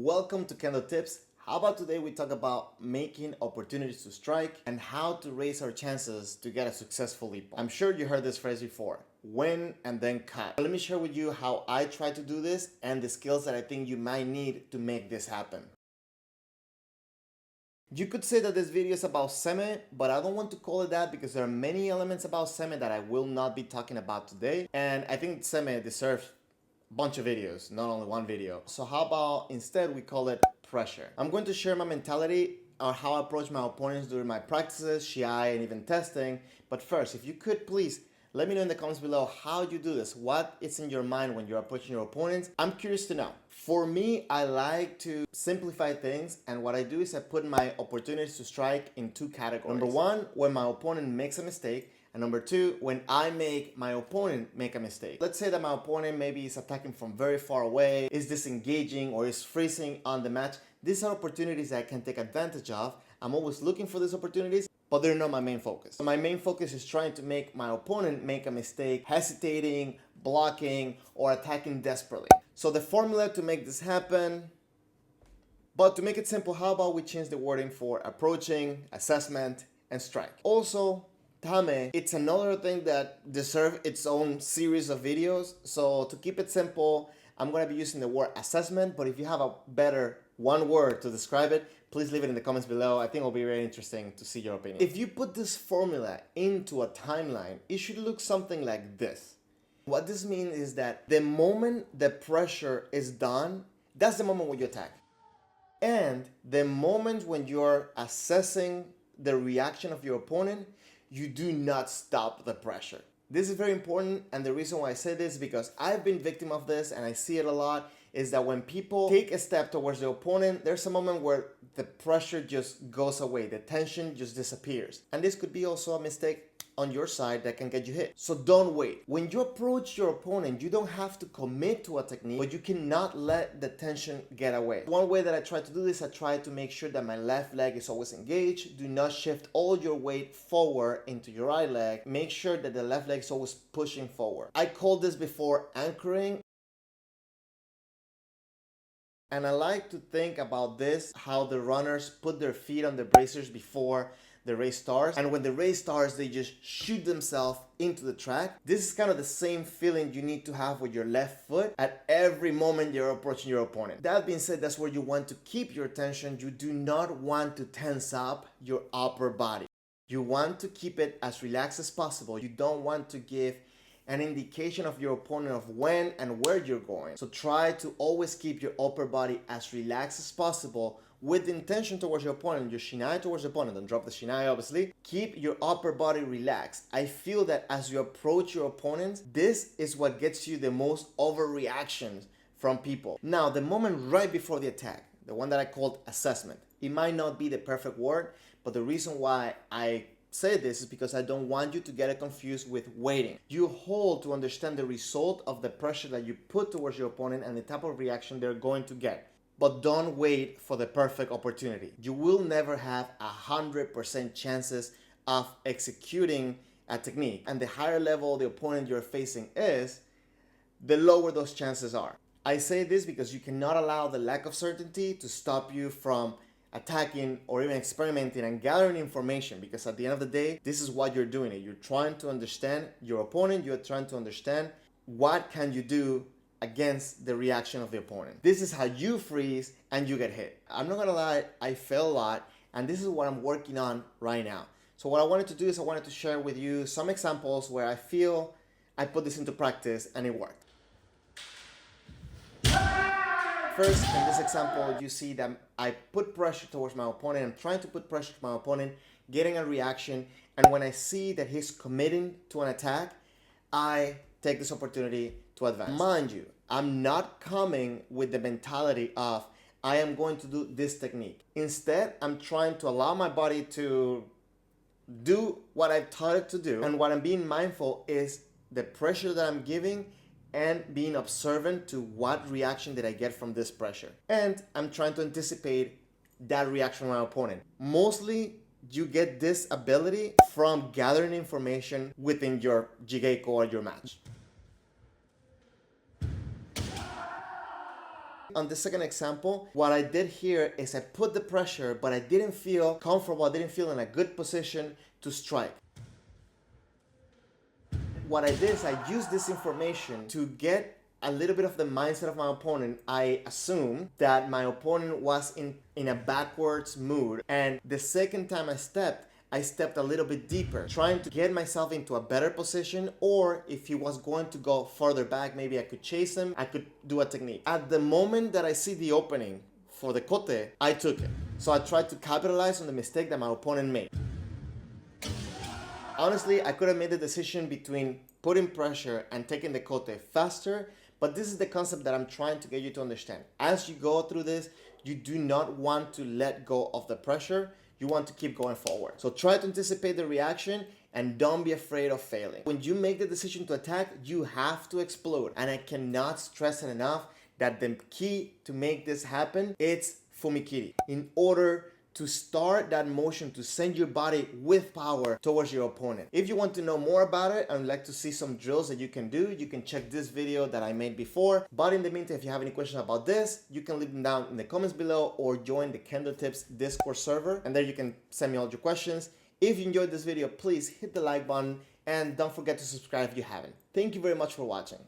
Welcome to Kendo Tips. How about today we talk about making opportunities to strike and how to raise our chances to get a successful leap. I'm sure you heard this phrase before, win and then cut. Let me share with you how I try to do this and the skills that I think you might need to make this happen. You could say that this video is about seme, but I don't want to call it that because there are many elements about seme that I will not be talking about today. And I think seme deserves a bunch of videos, not only one video. So how about instead we call it pressure. I'm going to share my mentality or how I approach my opponents during my practices, shinai, and even testing. But first, if you could please let me know in the comments below how you do this. What is in your mind when you're approaching your opponents? I'm curious to know. For me, I like to simplify things, and what I do is I put my opportunities to strike in two categories. Number one, when my opponent makes a mistake, and number two, when I make my opponent make a mistake. Let's say that my opponent maybe is attacking from very far away, is disengaging, or is freezing on the match. These are opportunities that I can take advantage of. I'm always looking for these opportunities, but they're not my main focus. My main focus is trying to make my opponent make a mistake, hesitating, blocking, or attacking desperately. So the formula to make this happen, but to make it simple, how about we change the wording for approaching, assessment, and strike. Also, tame, it's another thing that deserves its own series of videos. So to keep it simple, I'm gonna be using the word assessment, but if you have a better one word to describe it, please leave it in the comments below. I think it'll be very interesting to see your opinion. If you put this formula into a timeline, it should look something like this. What this means is that the moment the pressure is done, that's the moment when you attack. And the moment when you're assessing the reaction of your opponent, you do not stop the pressure. This is very important, and the reason why I say this is because I've been victim of this and I see it a lot, is that when people take a step towards the opponent, there's a moment where the pressure just goes away, the tension just disappears. And this could be also a mistake on your side that can get you hit. So don't wait. When you approach your opponent, you don't have to commit to a technique, but you cannot let the tension get away. One way that I try to do this, I try to make sure that my left leg is always engaged. Do not shift all your weight forward into your right leg. Make sure that the left leg is always pushing forward. I called this before anchoring. And I like to think about this, how the runners put their feet on the bracers before the race starts. And when the race starts, they just shoot themselves into the track. This is kind of the same feeling you need to have with your left foot at every moment you're approaching your opponent. That being said, that's where you want to keep your tension. You do not want to tense up your upper body. You want to keep it as relaxed as possible. You don't want to give an indication of your opponent of when and where you're going. So try to always keep your upper body as relaxed as possible with intention towards your opponent, your shinai towards your opponent. Don't drop the shinai, obviously. Keep your upper body relaxed. I feel that as you approach your opponents, this is what gets you the most overreactions from people. Now, the moment right before the attack, the one that I called assessment, it might not be the perfect word, but the reason why I say this is because I don't want you to get it confused with waiting. You hold to understand the result of the pressure that you put towards your opponent and the type of reaction they're going to get. But don't wait for the perfect opportunity. You will never have 100% chances of executing a technique. And the higher level the opponent you're facing is, the lower those chances are. I say this because you cannot allow the lack of certainty to stop you from attacking or even experimenting and gathering information, because at the end of the day, this is what you're doing. You're trying to understand your opponent. You're trying to understand what can you do against the reaction of the opponent. This is how you freeze and you get hit. I'm not gonna lie, I fail a lot, and this is what I'm working on right now. So what I wanted to do is I wanted to share with you some examples where I feel I put this into practice and it worked. First, in this example, you see that I put pressure towards my opponent. I'm trying to put pressure to my opponent, getting a reaction. And when I see that he's committing to an attack, I take this opportunity to advance. Mind you, I'm not coming with the mentality of, I am going to do this technique. Instead, I'm trying to allow my body to do what I've taught it to do. And what I'm being mindful is the pressure that I'm giving and being observant to what reaction did I get from this pressure. And I'm trying to anticipate that reaction from my opponent. Mostly, you get this ability from gathering information within your Jigeko or your match. On the second example, what I did here is I put the pressure, but I didn't feel comfortable, I didn't feel in a good position to strike. What I did is I used this information to get a little bit of the mindset of my opponent. I assumed that my opponent was in a backwards mood, and the second time I stepped a little bit deeper, trying to get myself into a better position, or if he was going to go further back, maybe I could chase him, I could do a technique. At the moment that I see the opening for the kote, I took it. So I tried to capitalize on the mistake that my opponent made. Honestly, I could have made the decision between putting pressure and taking the kote faster, but this is the concept that I'm trying to get you to understand. As you go through this, you do not want to let go of the pressure. You want to keep going forward. So try to anticipate the reaction and don't be afraid of failing. When you make the decision to attack, you have to explode. And I cannot stress it enough that the key to make this happen, it's fumikiri. In order to start that motion to send your body with power towards your opponent. If you want to know more about it and would like to see some drills that you can do, you can check this video that I made before. But in the meantime, if you have any questions about this, you can leave them down in the comments below or join the Kendo Tips Discord server, and there you can send me all your questions. If you enjoyed this video, please hit the like button and don't forget to subscribe if you haven't. Thank you very much for watching.